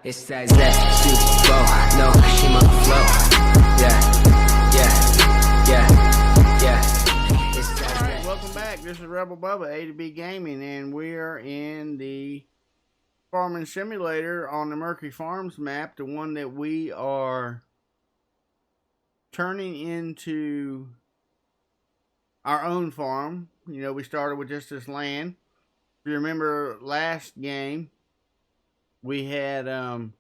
It's that Super Bowl, no, she my flow. Yeah. It's that Alright, welcome back. This is Rebel Bubba, A to B Gaming, and we are in the farming simulator on the Mercury Farms map, the one that we are turning into our own farm. You know, we started with just this land. If you remember last game, we had the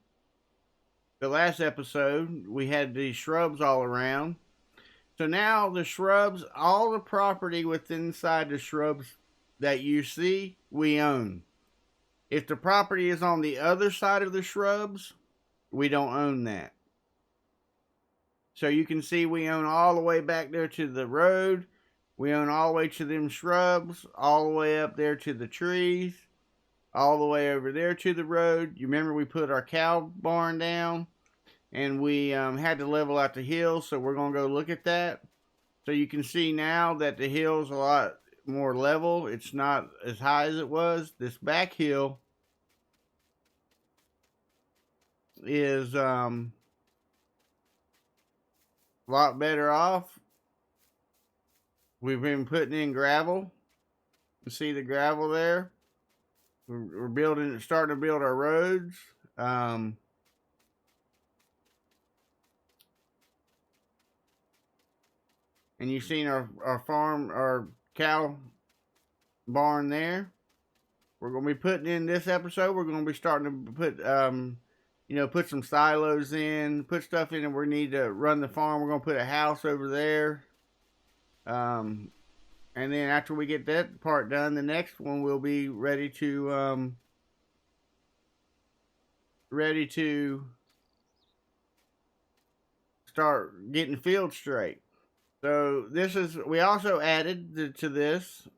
last episode, we had these shrubs all around. So now the shrubs, all the property within inside the shrubs that you see, we own. If the property is on the other side of the shrubs, we don't own that. So you can see we own all the way back there to the road. We own all the way to them shrubs, all the way up there to the trees, all the way over there to the road. You remember we put our cow barn down and we had to level out the hills, so we're going to go look at that. So you can see now that the hill's a lot more level. It's not as high as it was. This back hill is a lot better off. We've been putting in gravel. You see the gravel there? We're building, starting to build our roads. And you've seen our farm, our cow barn there. We're going to be putting in this episode. We're going to be starting to put, put some silos in, put stuff in that we need to run the farm. We're going to put a house over there. And then after we get that part done, the next one will be ready to start getting the field straight. So this is, we also added to this,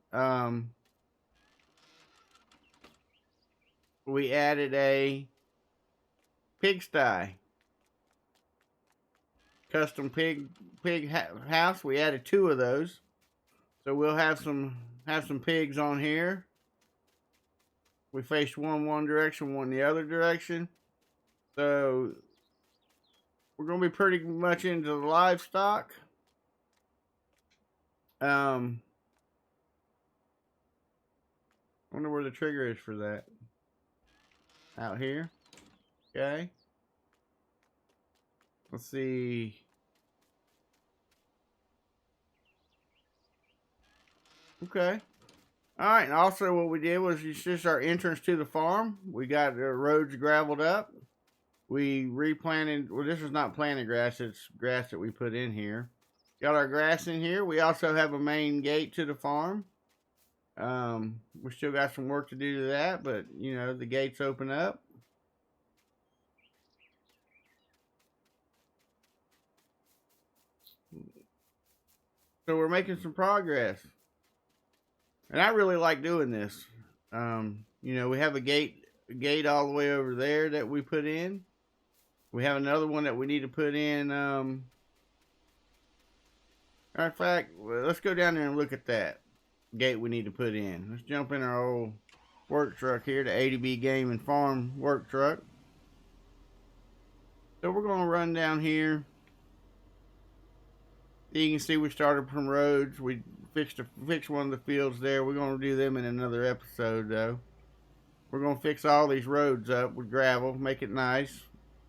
we added a pigsty, custom pig house. We added 2 of those. So we'll have some pigs on here. We face one direction, one the other direction. So we're going to be pretty much into the livestock. Wonder where the trigger is for that. Out here. Okay. Let's see. Okay. Alright, and also what we did was just our entrance to the farm. We got the roads gravelled up. We replanted, well, this is not planted grass, it's grass that we put in here. Got our grass in here. We also have a main gate to the farm. We still got some work to do to that, but, you know, the gates open up. So we're making some progress. And I really like doing this. You know, we have a gate all the way over there that we put in. We have another one that we need to put in. In fact, let's go down there and look at that gate we need to put in. Let's jump in our old work truck here, the A to B Game and Farm work truck. So we're going to run down here. You can see we started from roads. We fixed one of the fields there. We're going to do them in another episode, though. We're going to fix all these roads up with gravel, make it nice.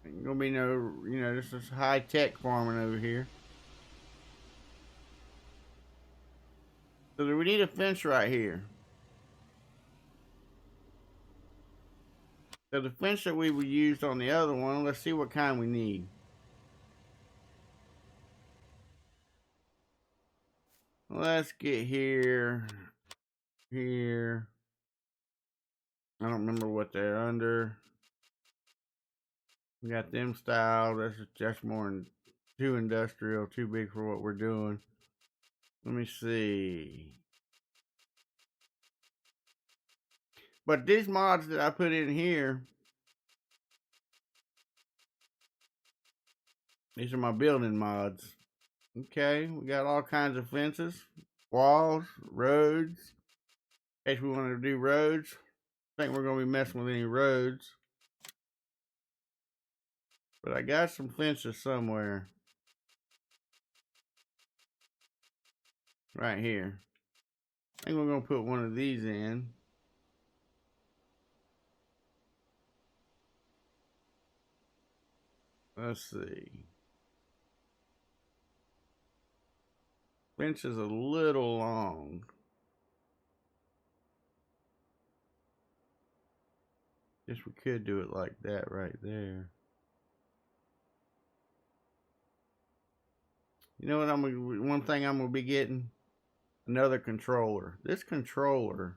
Ain't going to be no, you know, this is high-tech farming over here. So we need a fence right here. So the fence that we would use on the other one, let's see what kind we need. Let's get here. I don't remember what they're under. We got them style. That's more too industrial, too big for what we're doing. Let me see. But these mods that I put in here, these are my building mods. Okay, we got all kinds of fences, walls, roads. In case we want to do roads. I think we're going to be messing with any roads. But I got some fences somewhere. Right here. I think we're going to put one of these in. Let's see. Fence is a little long. Guess we could do it like that right there. You know what one thing I'm gonna be getting? Another controller. This controller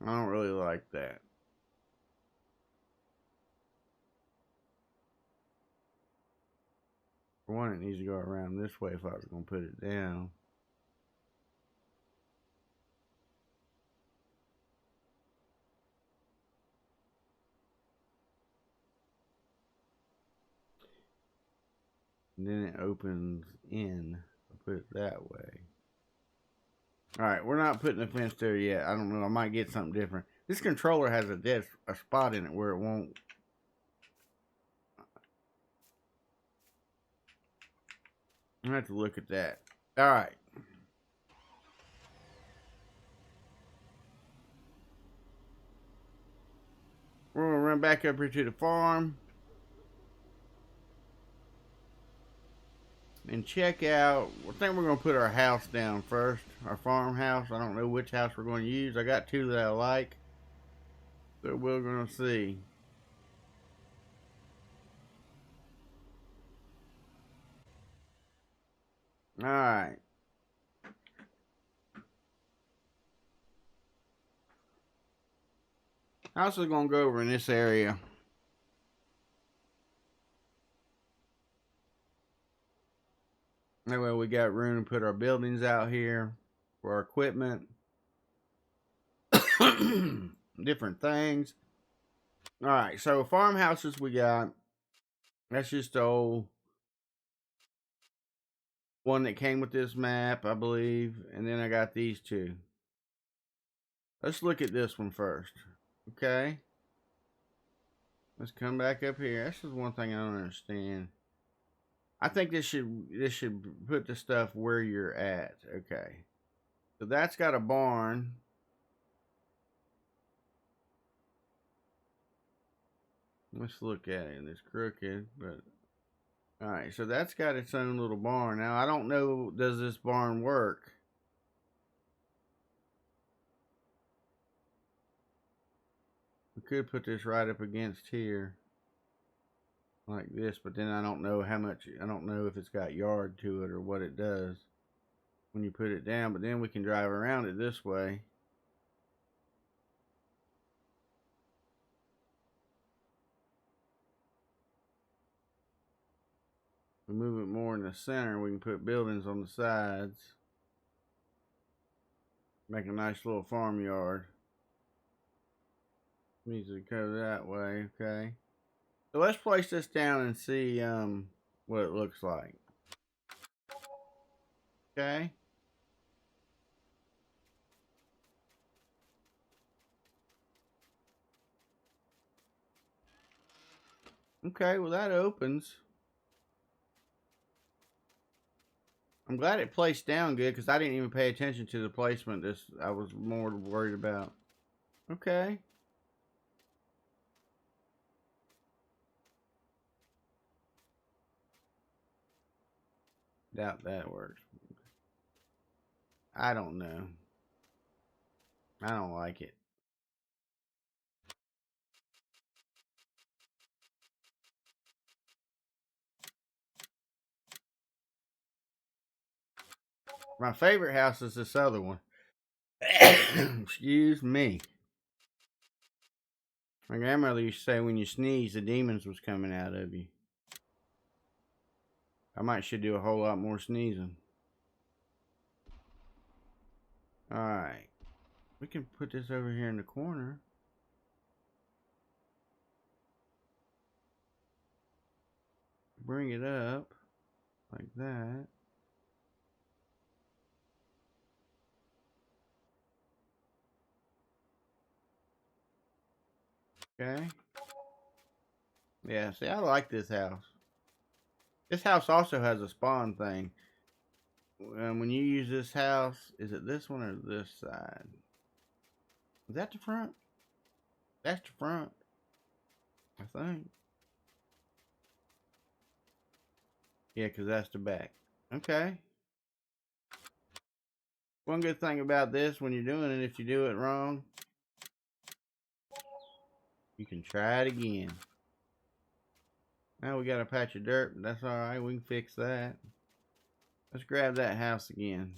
I don't really like that. For one, it needs to go around this way if I was gonna put it down. And then it opens in. I'll put it that way. Alright, we're not putting the fence there yet. I don't know. I might get something different. This controller has a spot in it where it won't. I have to look at that. Alright. We're going to run back up here to the farm. And check out, I think we're going to put our house down first. Our farmhouse. I don't know which house we're going to use. I got two that I like. So we're going to see. Alright. House is going to go over in this area. That way we got room to put our buildings out here for our equipment. Different things. Alright, so farmhouses we got. That's just the old one that came with this map, I believe. And then I got these two. Let's look at this one first. Okay. Let's come back up here. This is one thing I don't understand. I think this should put the stuff where you're at. Okay. So that's got a barn. Let's look at it. It's crooked, but alright, so that's got its own little barn. Now I don't know, does this barn work? We could put this right up against here. Like this, but then I don't know how much, I don't know if it's got yard to it or what it does when you put it down, but then we can drive around it this way. We move it more in the center, we can put buildings on the sides. Make a nice little farmyard. Needs to go that way, okay. So let's place this down and see what it looks like. Okay. Okay, well that opens. I'm glad it placed down good because I didn't even pay attention to the placement. I was more worried about. Okay. Doubt that works. I don't know. I don't like it. My favorite house is this other one. Excuse me. My grandmother used to say when you sneeze, the demons was coming out of you. I should do a whole lot more sneezing. Alright. We can put this over here in the corner. bring it up like that. Okay. Yeah, see, I like this house. This house also has a spawn thing. When you use this house, is it this one or this side? Is that the front? That's the front, I think. Yeah, because that's the back. Okay. One good thing about this when you're doing it, if you do it wrong, you can try it again. Now we got a patch of dirt, but that's alright. We can fix that. Let's grab that house again.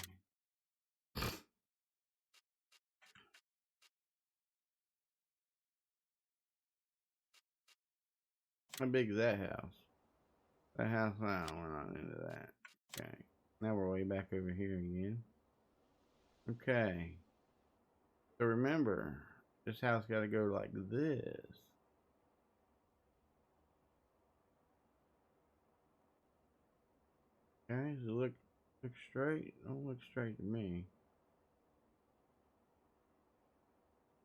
How big is that house? That house, no, we're not into that. Okay. Now we're way back over here again. Okay. So remember, this house got to go like this. Okay, does it look straight? Don't look straight to me.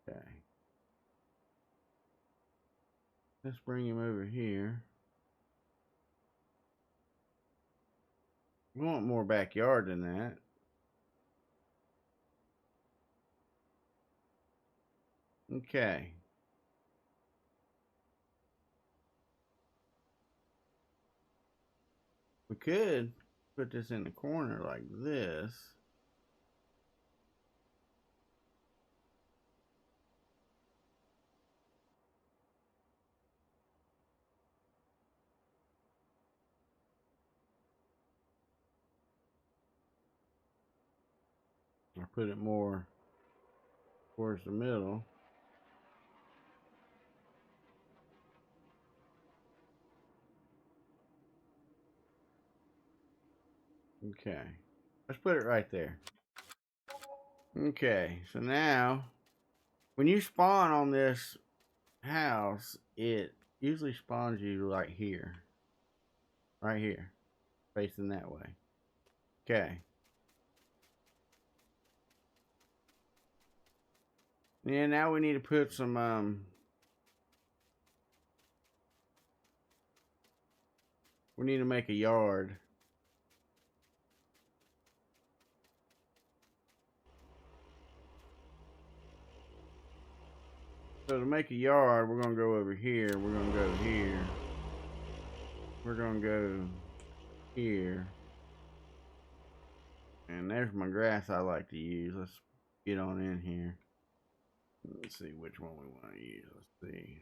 Okay. Let's bring him over here. We want more backyard than that. Okay. We could put this in the corner like this. Or put it more towards the middle. Okay. Let's put it right there. Okay, so now when you spawn on this house, it usually spawns you like here. Right here. Facing that way. Okay. Yeah, now we need to put some we need to make a yard. So to make a yard, we're gonna go over here. We're gonna go here. We're gonna go here. And there's my grass I like to use. Let's get on in here. Let's see which one we want to use. Let's see.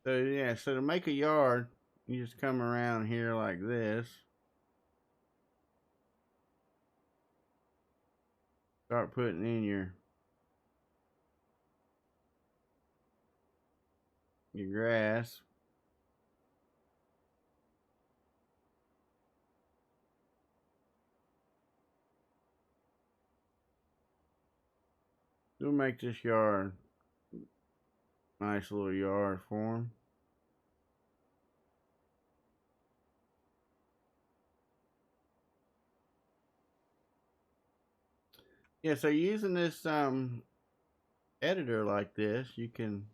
So yeah, so to make a yard, you just come around here like this. Start putting in your grass. We'll make this yard nice little yard for him. Yeah, so using this editor like this, you can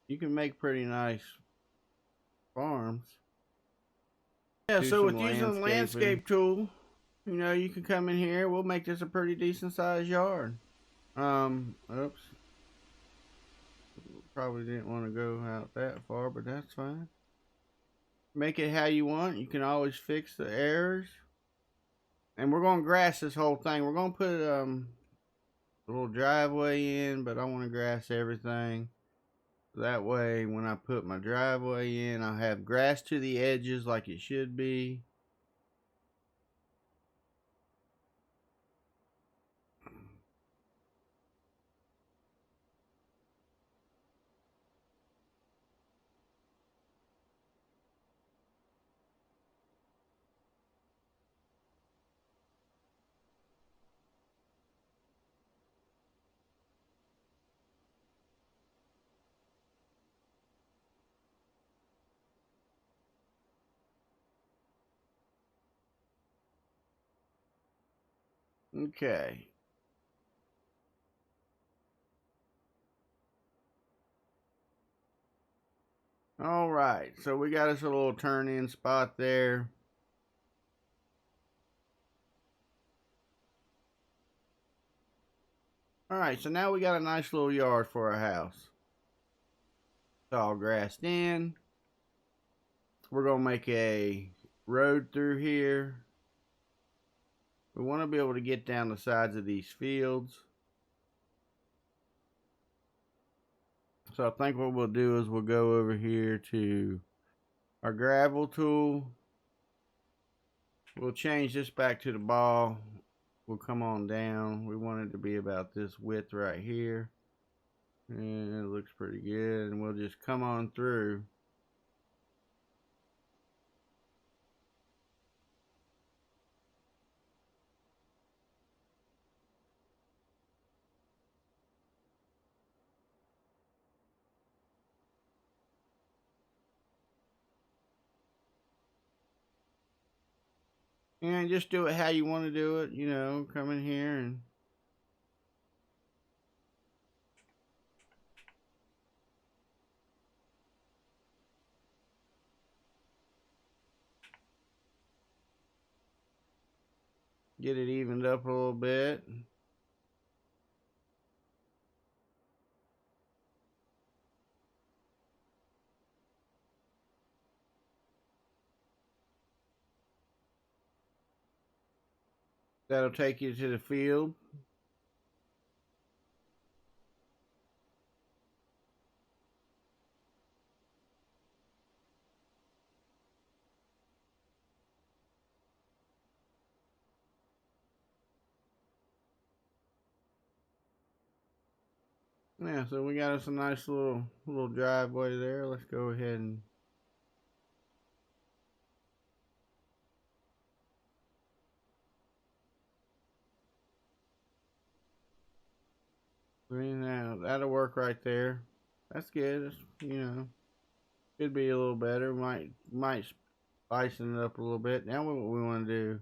make pretty nice farms. Yeah, so with using the landscape tool, you know, you can come in here. We'll make this a pretty decent sized yard. Oops. Probably didn't want to go out that far, but that's fine. Make it how you want. You can always fix the errors. And we're going to grass this whole thing. We're going to put a little driveway in, but I want to grass everything. That way, when I put my driveway in, I'll have grass to the edges like it should be. Okay. All right, so we got us a little turn-in spot there. All right, so now we got a nice little yard for our house. It's all grassed in. We're gonna make a road through here. We want to be able to get down the sides of these fields. So I think what we'll do is we'll go over here to our gravel tool. We'll change this back to the ball. We'll come on down. We want it to be about this width right here. And it looks pretty good. And we'll just come on through. And just do it how you want to do it. You know, come in here and get it evened up a little bit. That'll take you to the field. Yeah, so we got us a nice little driveway there. Let's go ahead and green out. That'll work right there. That's good. It's, you know, could be a little better. Might spicing it up a little bit. Now what we want to do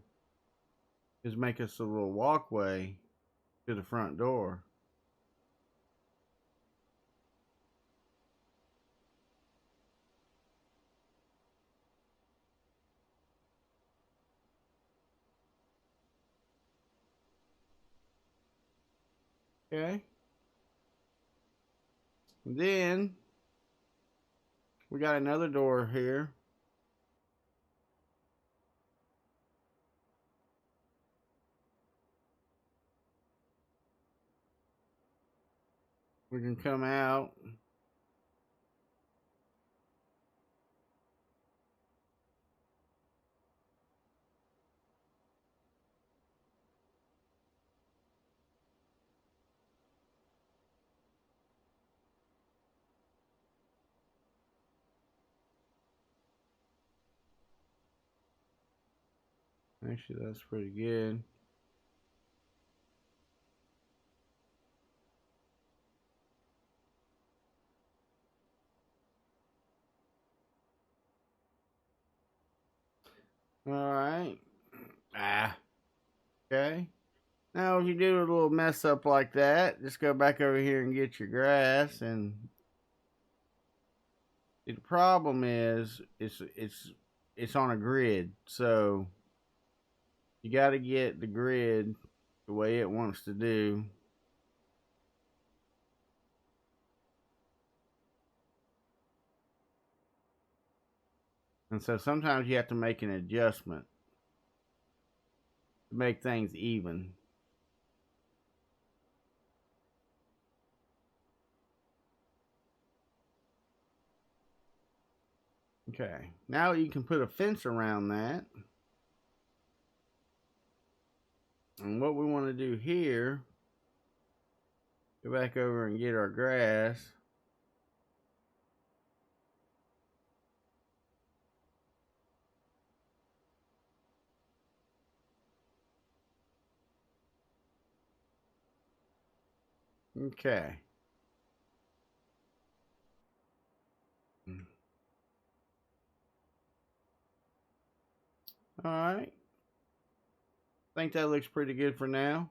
is make us a little walkway to the front door. Okay. And then we got another door here. We can come out. Actually, that's pretty good. All right. Okay. Now, if you do a little mess up like that, just go back over here and get your grass. And the problem is, it's on a grid, so you got to get the grid the way it wants to do. And so sometimes you have to make an adjustment to make things even. Okay, now you can put a fence around that. And what we want to do here, go back over and get our grass. Okay. All right. think that looks pretty good for now.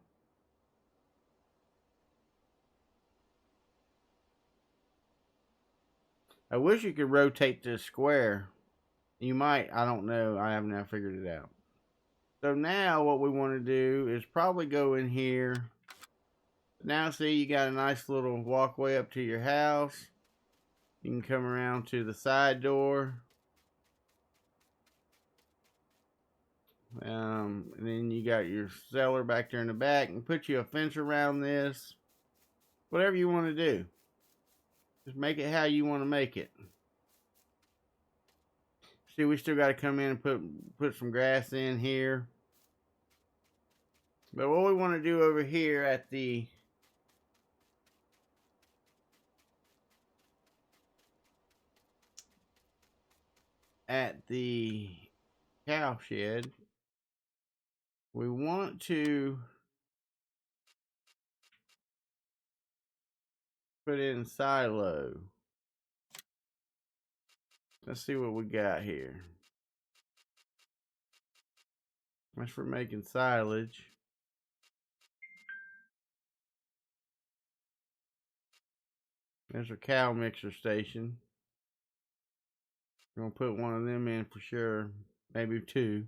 I wish you could rotate this square. You might, I don't know. I haven't now figured it out. So now what we want to do is probably go in here. Now see, you got a nice little walkway up to your house. You can come around to the side door. And then you got your cellar back there in the back, and put you a fence around this. Whatever you want to do. Just make it how you want to make it. See, we still got to come in and put some grass in here. But what we want to do over here at the cow shed, we want to put in silo. Let's see what we got here. That's for making silage. There's a cow mixer station. I'm gonna put one of them in for sure, maybe two.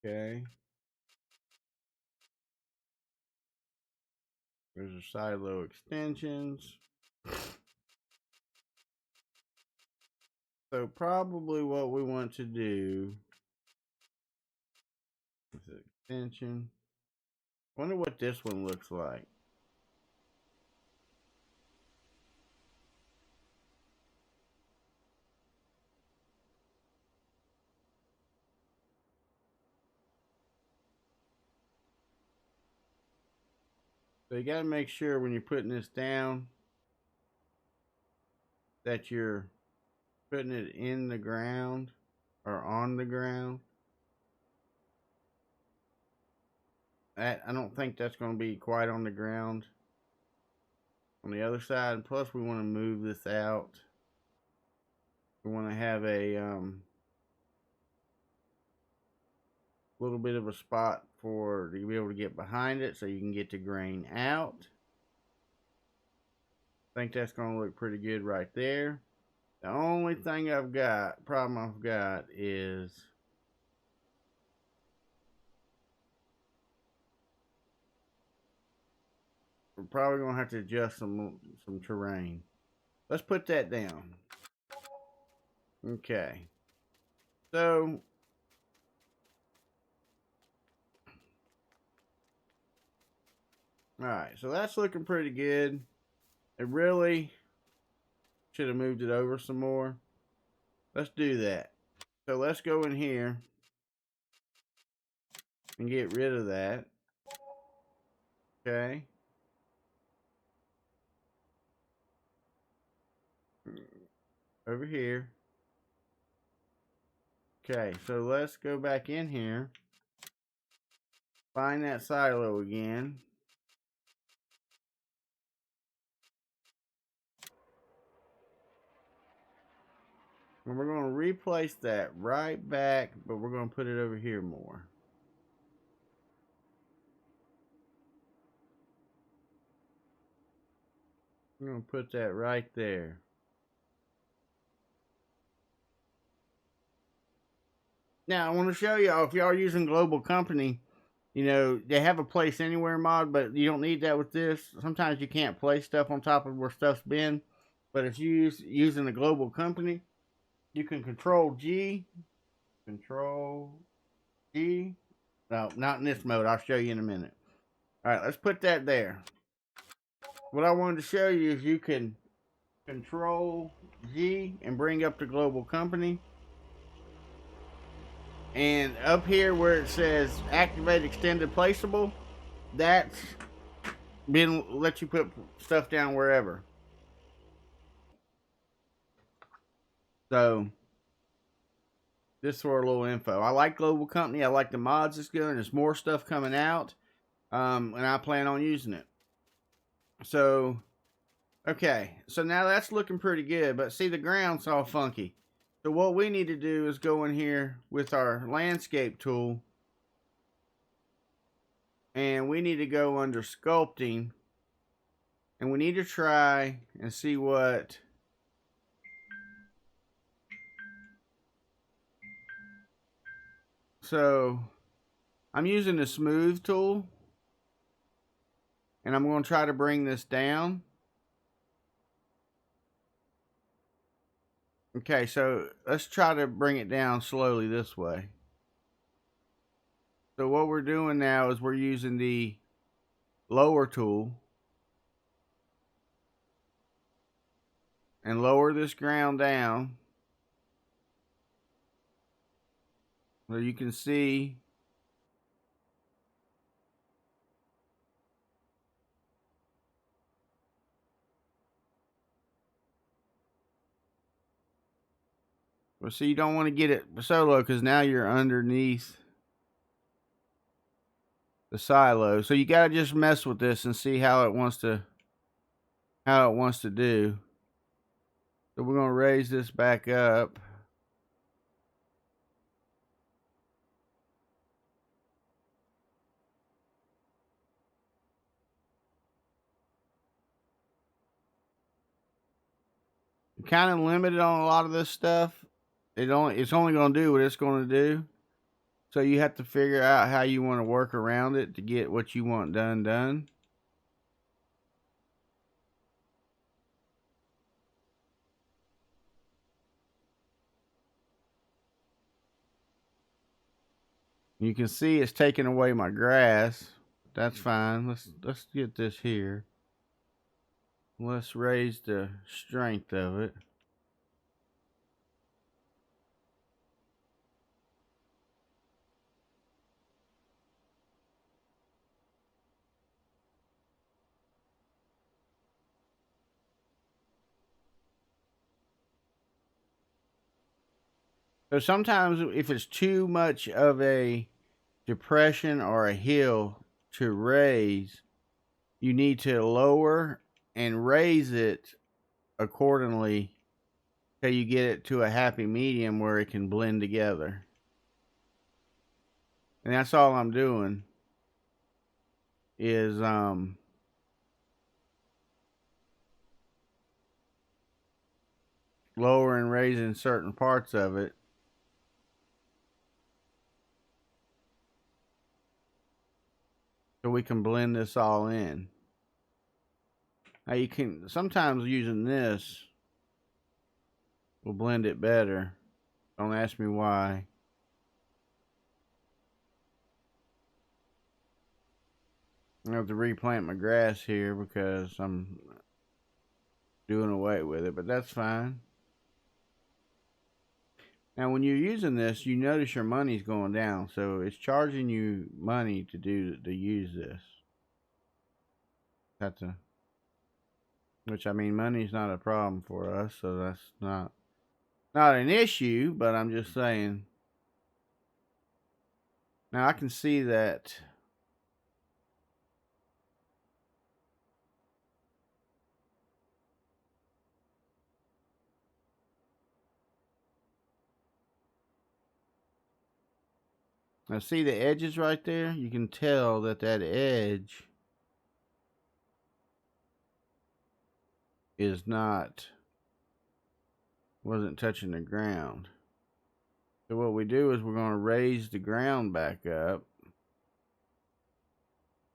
Okay. There's a silo extensions. So probably what we want to do is an extension. Wonder what this one looks like. So you got to make sure when you're putting this down that you're putting it in the ground or on the ground. I don't think that's going to be quite on the ground on the other side. And plus we want to move this out. We want to have a little bit of a spot to be able to get behind it so you can get the grain out. I think that's going to look pretty good right there. The only thing problem I've got is we're probably going to have to adjust some terrain. Let's put that down. Okay. So alright, so that's looking pretty good. It really should have moved it over some more. Let's do that. So let's go in here and get rid of that. Okay. Over here. Okay, so let's go back in here. Find that silo again. And we're going to replace that right back, but we're going to put it over here more. I'm going to put that right there. Now, I want to show y'all, if y'all are using Global Company, you know, they have a place anywhere mod, but you don't need that with this. Sometimes you can't place stuff on top of where stuff's been. But if you're using a Global Company, you can Control G. No, not in this mode. I'll show you in a minute. All right, let's put that there. What I wanted to show you is you can Control G and bring up the Global Company. And up here where it says Activate Extended Placeable, that's been let you put stuff down wherever. So Just for a little info. I like Global Company. I like the mods it's good, and there's more stuff coming out. And I plan on using it. So, okay. So now that's looking pretty good. But see, the ground's all funky. So what we need to do is go in here with our landscape tool. And we need to go under sculpting. And we need to try and see what... So, I'm using the smooth tool. And I'm going to try to bring this down. Okay, so let's try to bring it down slowly this way. So what we're doing now is we're using the lower tool. And lower this ground down. So you can see well, see, you don't want to get it so low because now you're underneath the silo. So you gotta just mess with this and see how it wants to do. So we're gonna raise this back up. You're kind of limited on a lot of this stuff. It's only gonna do what it's gonna do. So you have to figure out how you want to work around it to get what you want done. You can see it's taking away my grass. That's fine. Let's get this here. Let's raise the strength of it. So sometimes if it's too much of a depression or a hill to raise, you need to lower and raise it accordingly till you get it to a happy medium where it can blend together. And that's all I'm doing is lower and raising certain parts of it. So we can blend this all in. Now you can, sometimes using this will blend it better. Don't ask me why. I have to replant my grass here because I'm doing away with it, but that's fine. Now when you're using this, you notice your money's going down, so it's charging you money to use this. Which I mean, money's not a problem for us, so that's not an issue, but I'm just saying. Now I can see that now see the edges right there? You can tell that edge wasn't touching the ground. So what we do is we're going to raise the ground back up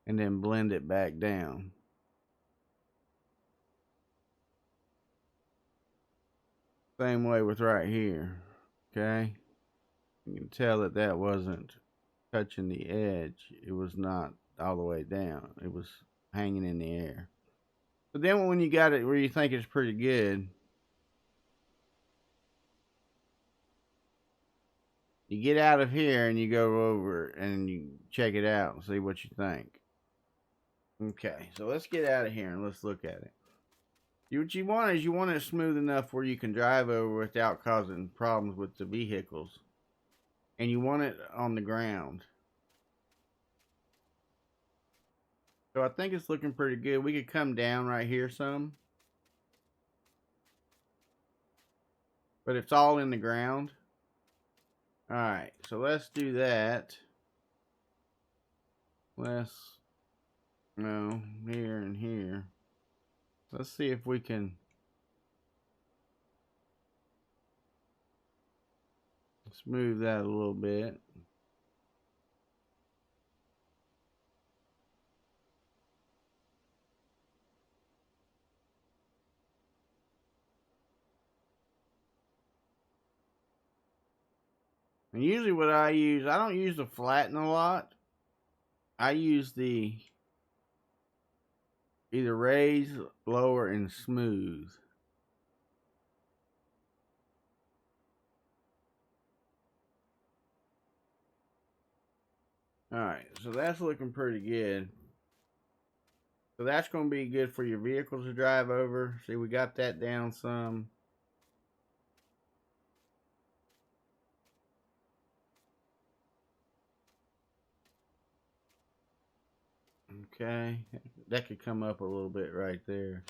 and then blend it back down. Same way with right here. Okay? You can tell that wasn't touching the edge. It was not all the way down. It was hanging in the air. But then when you got it where you think it's pretty good, you get out of here and you go over and you check it out and see what you think. Okay, so let's get out of here and let's look at it. What you want is you want it smooth enough where you can drive over without causing problems with the vehicles. and you want it on the ground. So I think it's looking pretty good. We could come down right here some, but it's all in the ground. All right, so let's do that. Let's, no, here and here. Let's see if we can smooth that a little bit. And usually what I use, I don't use the flatten a lot. I use the either raise, lower, and smooth. Alright, so that's looking pretty good. So that's going to be good for your vehicles to drive over. See, we got that down some. Okay, that could come up a little bit right there.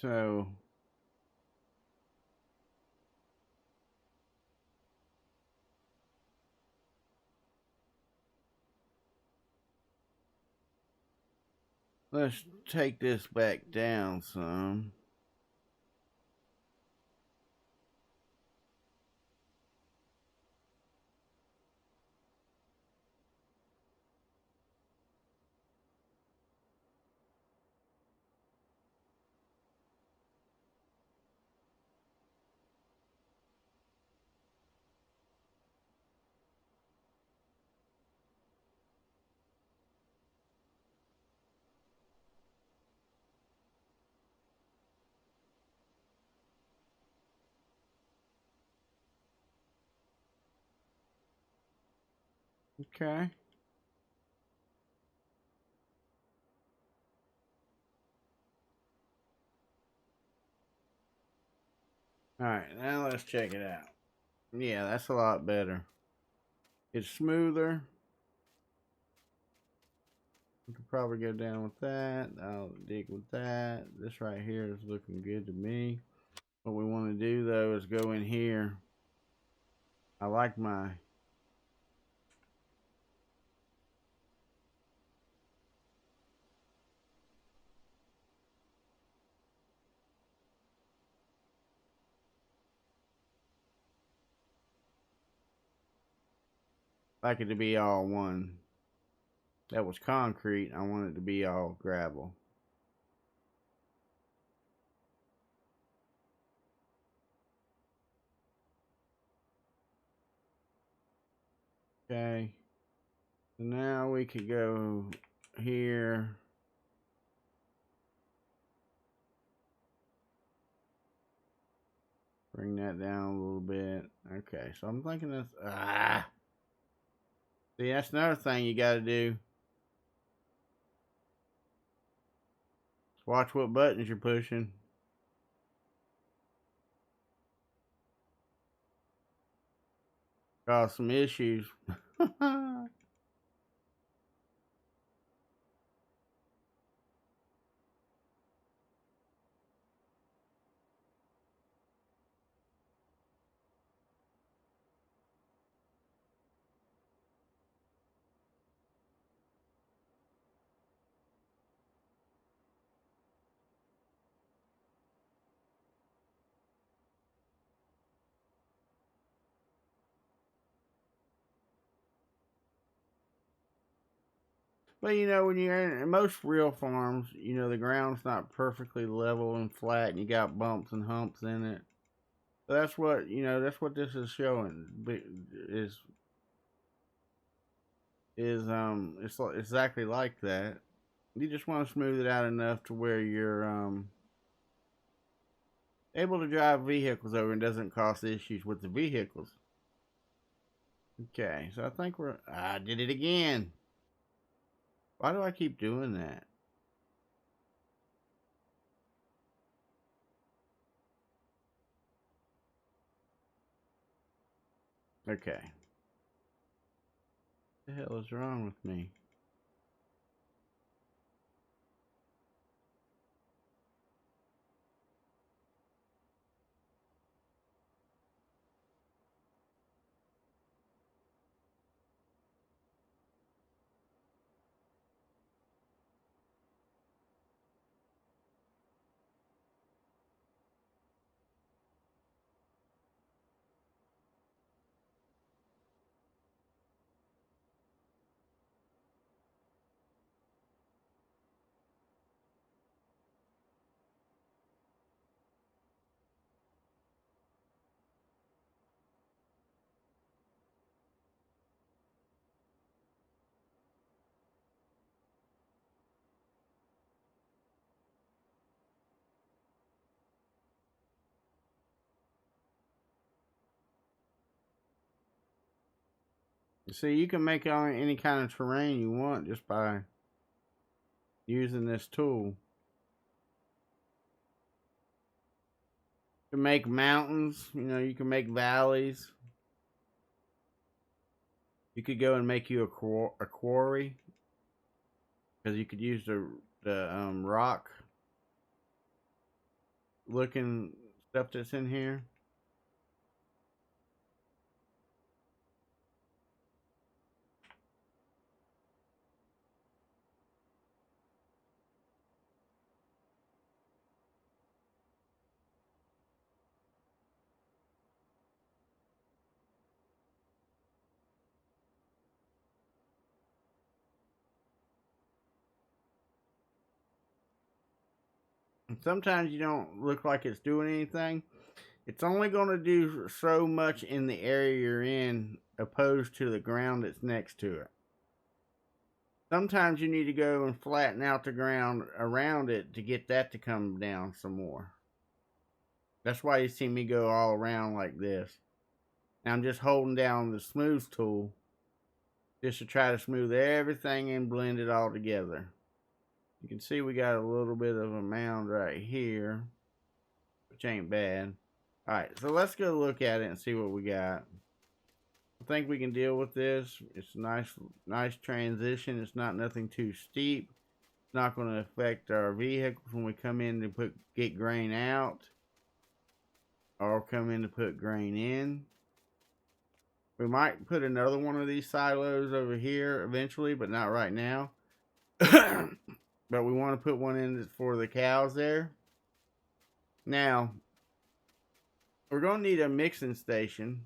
So let's take this back down some. Okay. Alright, now let's check it out. Yeah, that's a lot better. It's smoother. We could probably go down with that. I'll dig with that. This right here is looking good to me. What we want to do though is go in here. I like it to be all one. That was concrete. I want it to be all gravel. Okay. So now we could go here. Bring that down a little bit. Okay, so I'm thinking this. See, that's another thing you got to do. Watch what buttons you're pushing. Cause some issues. But you know, when you're in most real farms, you know, the ground's not perfectly level and flat and you got bumps and humps in it. So that's what, you know, that's what this is showing. It's exactly like that. You just want to smooth it out enough to where you're able to drive vehicles over and doesn't cause issues with the vehicles. Okay, so I think I did it again. Why do I keep doing that? Okay. What the hell is wrong with me? See, you can make on any kind of terrain you want just by using this tool. You can make mountains, you know, you can make valleys. You could go and make you a quarry, because you could use the rock looking stuff that's in here. Sometimes you don't look like it's doing anything. It's only going to do so much in the area you're in, opposed to the ground that's next to it. Sometimes you need to go and flatten out the ground around it to get that to come down some more. That's why you see me go all around like this. Now I'm just holding down the smooth tool just to try to smooth everything and blend it all together. You can see we got a little bit of a mound right here, which ain't bad. Alright, so let's go look at it and see what we got. I think we can deal with this. It's a nice transition. It's not nothing too steep. It's not going to affect our vehicles when we come in to get grain out, or come in to put grain in. We might put another one of these silos over here eventually, but not right now. But we want to put one in for the cows there. Now, we're going to need a mixing station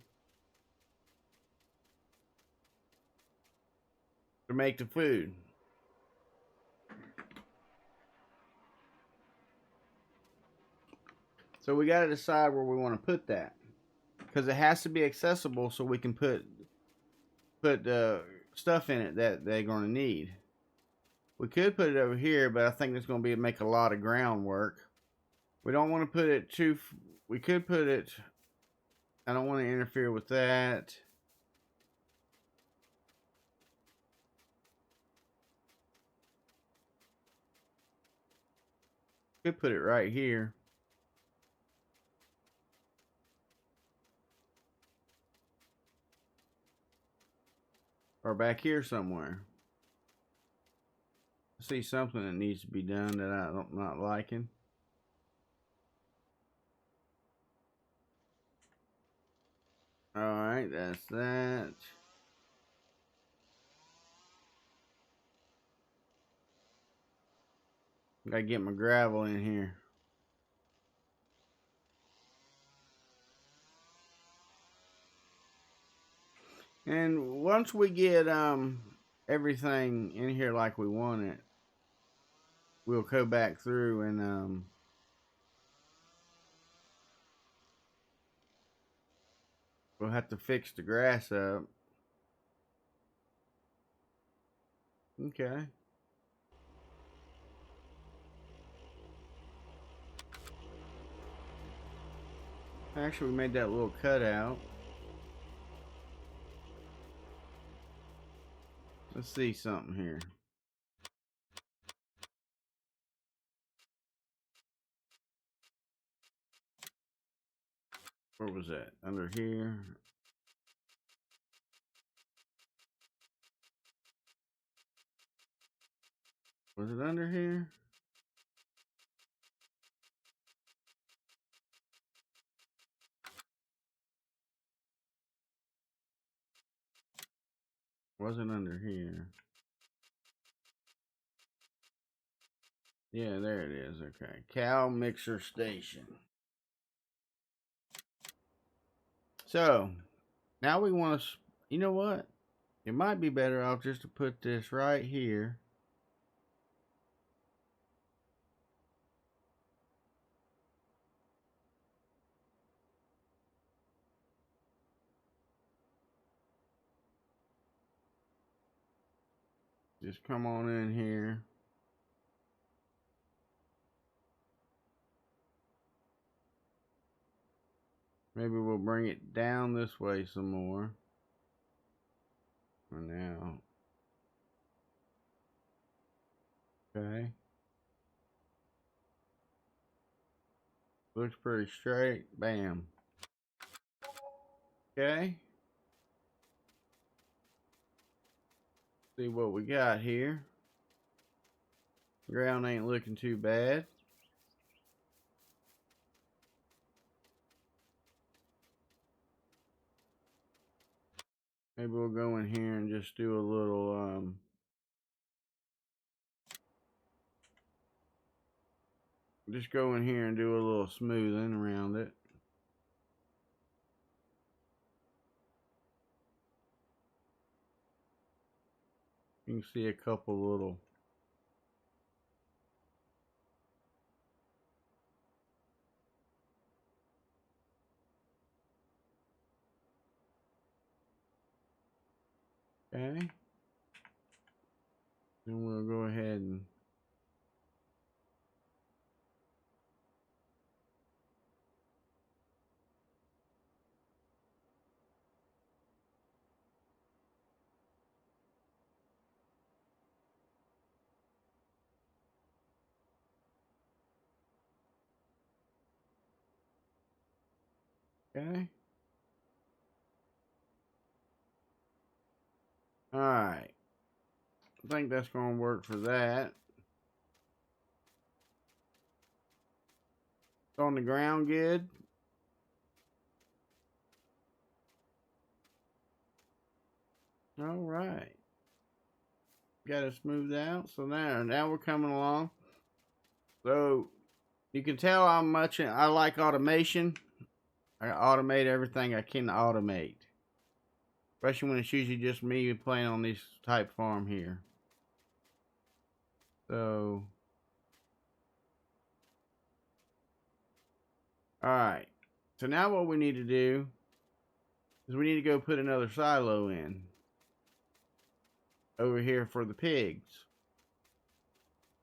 to make the food. So we got to decide where we want to put that, because it has to be accessible so we can put stuff in it that they're going to need. We could put it over here, but I think it's going to make a lot of groundwork. We don't want to put it too. We could put it. I don't want to interfere with that. Could put it right here. Or back here somewhere. I see something that needs to be done that I'm not liking. Alright, that's that. Gotta get my gravel in here. And once we get everything in here like we want it, we'll go back through and we'll have to fix the grass up. Okay. Actually, we made that little cutout. Let's see something here. Where was that? Under here. Was it under here? Wasn't under here. Yeah, there it is. Okay. Cow mixer station. So, now we want to, you know what? It might be better off just to put this right here. Just come on in here. Maybe we'll bring it down this way some more. For now. Okay. Looks pretty straight. Bam. Okay. See what we got here. Ground ain't looking too bad. Maybe we'll go in here and just do a little just go in here and do a little smoothing around it. You can see a couple little okay. Then we'll go ahead and okay. Alright. I think that's gonna work for that. It's on the ground good. Alright. Got it smoothed out. So now we're coming along. So you can tell how much I like automation. I automate everything I can automate. Especially when it's usually just me playing on this type farm here. So, alright. So now what we need to do is we need to go put another silo in. Over here for the pigs.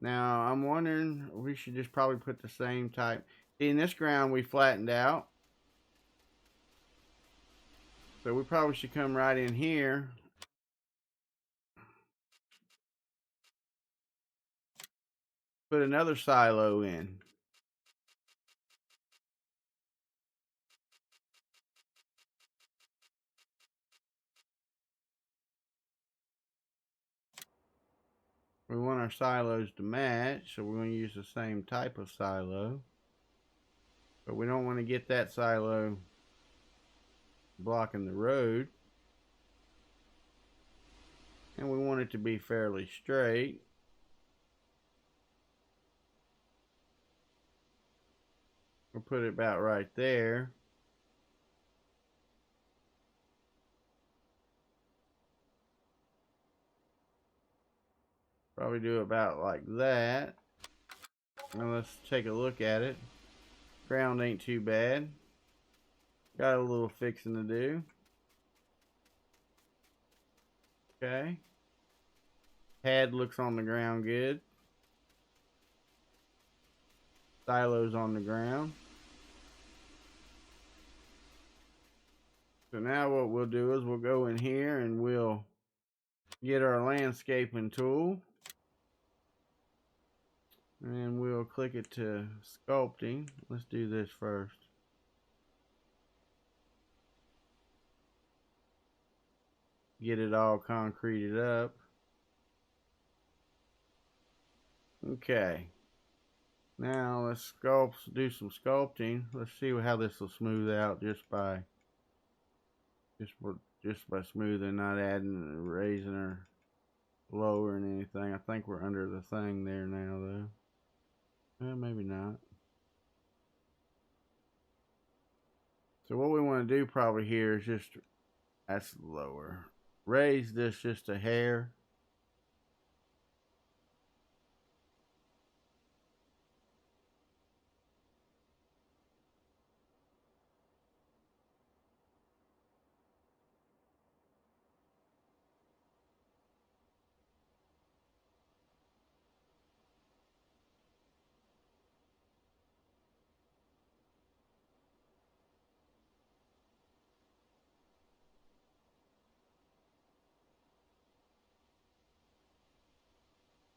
Now, I'm wondering, we should just probably put the same type. See, in this ground we flattened out. So we probably should come right in here. Put another silo in. We want our silos to match, so we're going to use the same type of silo. But we don't want to get that silo blocking the road. And we want it to be fairly straight. We'll put it about right there. Probably do about like that. Now let's take a look at it. Ground ain't too bad. Got a little fixing to do. Okay. Pad looks on the ground good. Silos on the ground. So now what we'll do is we'll go in here and we'll get our landscaping tool. And we'll click it to sculpting. Let's do this first. Get it all concreted up. Okay. Now let's do some sculpting. Let's see how this will smooth out just by smoothing, not adding, raising or lowering anything. I think we're under the thing there now though. Well, maybe not. So what we want to do probably here is just, that's lower. Raise this just a hair.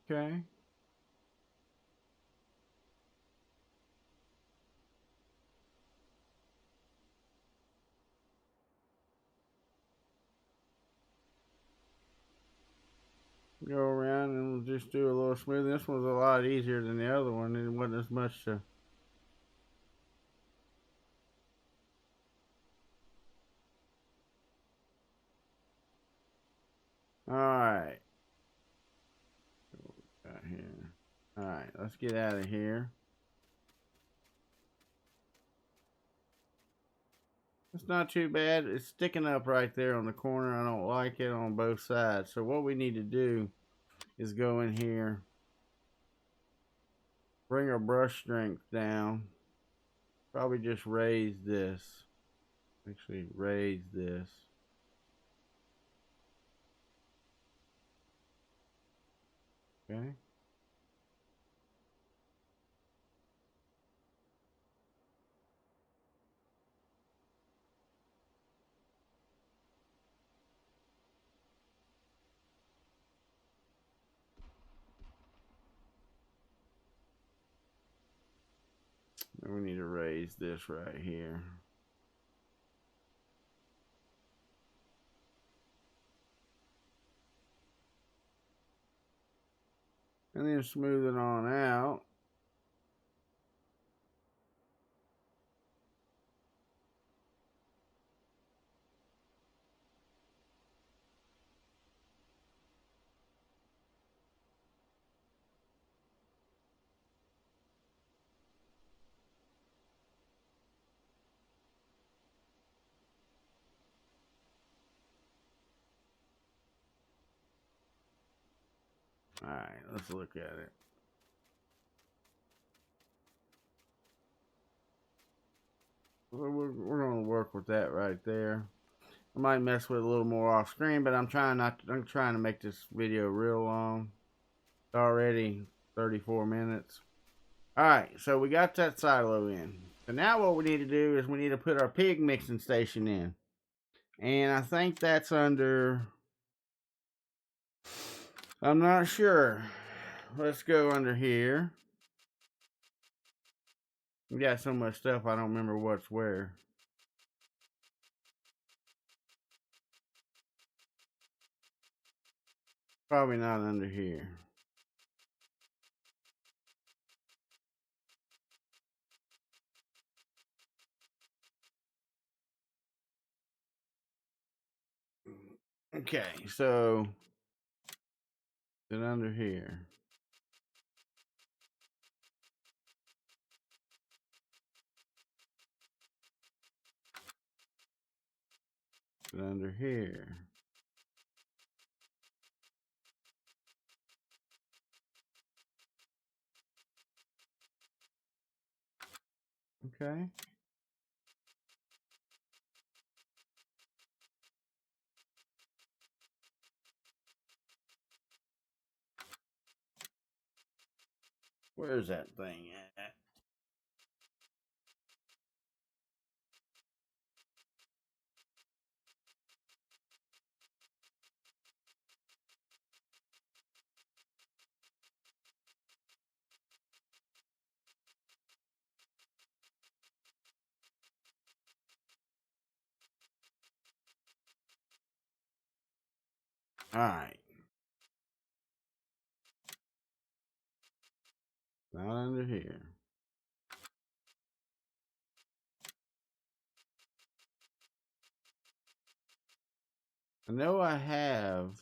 Okay. Go around and we'll just do a little smoothing. This one's a lot easier than the other one. It wasn't as much to... Alright. Got here. Alright, let's get out of here. It's not too bad. It's sticking up right there on the corner. I don't like it on both sides. So what we need to do is go in here, bring our brush strength down, probably just raise this. Actually, raise this. Okay. And we need to raise this right here. And then smooth it on out. Alright, let's look at it. We're going to work with that right there. I might mess with it a little more off screen, but I'm trying to make this video real long. It's already 34 minutes. Alright, so we got that silo in. So now what we need to do is we need to put our pig mixing station in. And I think that's under... I'm not sure. Let's go under here. We got so much stuff I don't remember what's where. Probably not under here. Okay, so it's under here. It's under here. Okay. Where's that thing at? Alright. Not under here. I know I have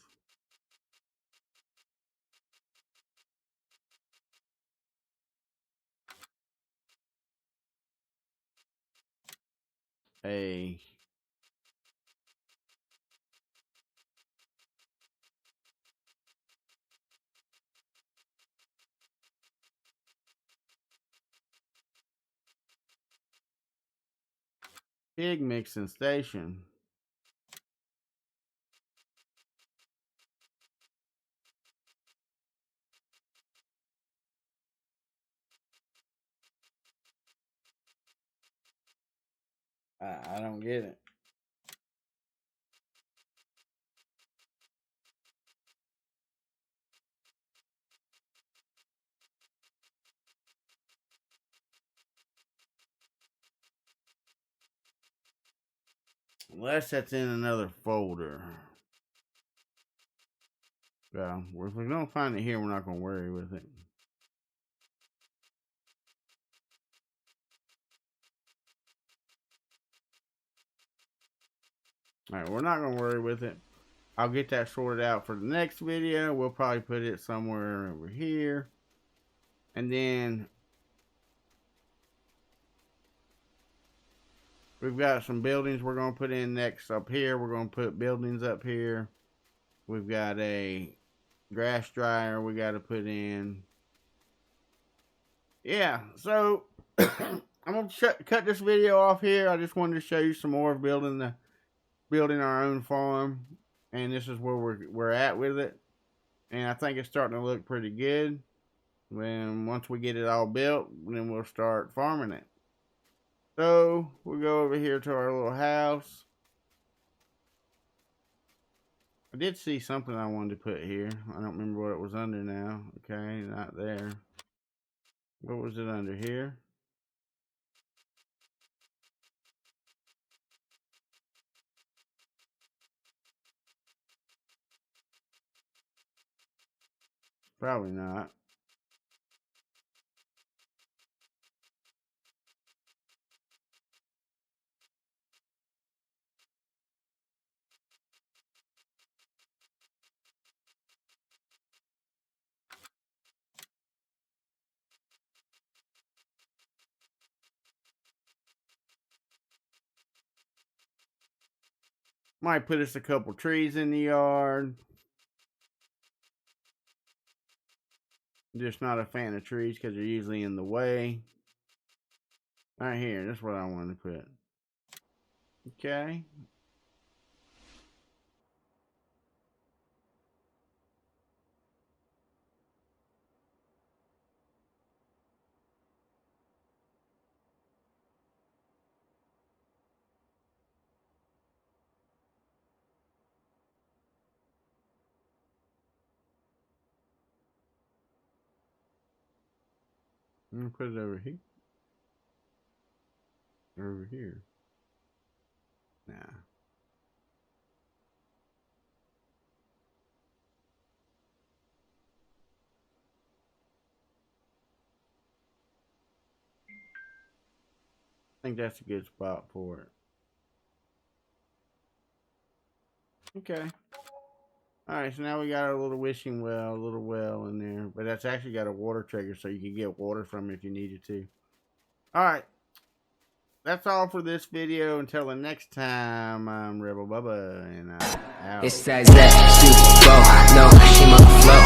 a pig mixing station. I don't get it. Unless that's in another folder. Well, if we don't find it here, we're not going to worry with it. Alright, we're not going to worry with it. I'll get that sorted out for the next video. We'll probably put it somewhere over here. And then we've got some buildings we're going to put in next up here. We're going to put buildings up here. We've got a grass dryer we got to put in. Yeah, so I'm going to cut this video off here. I just wanted to show you some more of building our own farm. And this is where we're at with it. And I think it's starting to look pretty good. Once we get it all built, then we'll start farming it. So we'll go over here to our little house. I did see something I wanted to put here. I don't remember what it was under now. Okay, not there. What was it under here? Probably not. Might put us a couple trees in the yard. Just not a fan of trees because they're usually in the way. Right here, that's what I wanted to put. Okay. I'm gonna put it over here. Over here. Nah. I think that's a good spot for it. Okay. Alright, so now we got our little wishing well, a little well in there. But that's actually got a water trigger so you can get water from it if you needed to. Alright. That's all for this video. Until the next time, I'm Rebel Bubba, and I'm out. It's that Super Bowl, no, she on the floor.